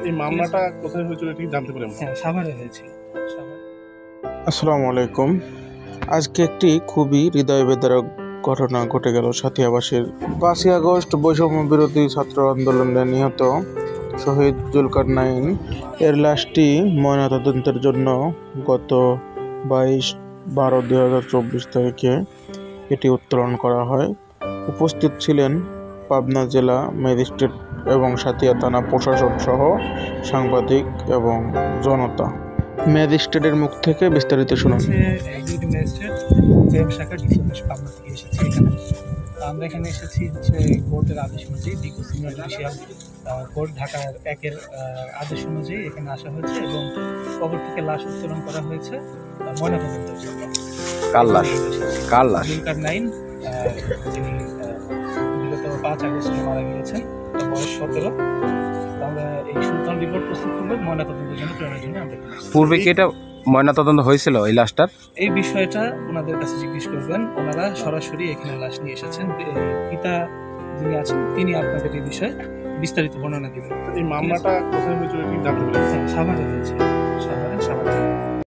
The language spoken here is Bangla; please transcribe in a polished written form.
এই মামলাটা কোথায় হয়েছিল ঠিক জানতে পারি আমরা? হ্যাঁ, সাভারে হয়েছিল। সাভারে। আসসালামু আলাইকুম। আজকে একটি খুবই হৃদয় বিদারক ঘটনা ঘটে গেল সাথিয়াবাসীর। 5ই আগস্ট বৈষম্য বিরোধী ছাত্র আন্দোলনে নিহত শহীদ জুলকারনাইন এর লাশটি ময়নাতদন্তের জন্য গত 22/12/2024 তারিখে এটি উত্তোলন করা হয়। উপস্থিত ছিলেন পাবনা জেলা ম্যাজিস্ট্রেট এবং সাথিয়া থানা প্রশাসন সহ সাংবাদিক এবং জনতা। ম্যাজিস্ট্রেটের মুখ থেকে বিস্তারিত শুনুন। ডিউটি ম্যাজিস্ট্রেট জেএম শাখা ডিসি অফিস পাবনা থেকে এসেছি এখানে। আমরা এখানে এসেছি কোর্টের আদেশ অনুযায়ী ডিকো সিনিয়র জুডিশিয়াল কোর্ট ঢাকার 1-এর আদেশ অনুযায়ী এখানে আসা হয়েছে এবং কবর থেকে লাশ উত্তোলন করা হয়েছে ময়নাতদন্তের জন্য। কার লাশ? জুলকারনাইন, যিনি বিগত 5 আগস্টে মারা গিয়েছেন, তার বয়স 17। আমরা এই সুলতান রিপোর্ট প্রস্তুত করবো ময়নাতদন্তের জন্য প্রেরণের জন্য আমরা পূর্বে কি এটা ময়নাতদন্ত হয়েছিল এই লাশটার? এই বিষয়টা ওনাদের কাছে জিজ্ঞেস করবেন। ওনারা সরাসরি এখানে লাশ নিয়ে এসেছেন। পিতা যিনি আছেন তিনি আপনাদের এই বিষয়ে বিস্তারিত বর্ণনা দিবেন। এই মামলাটা কোথায় হয়েছিল ঠিক জানতে পারি আমরা? সাভারে হয়েছে। সাভারে।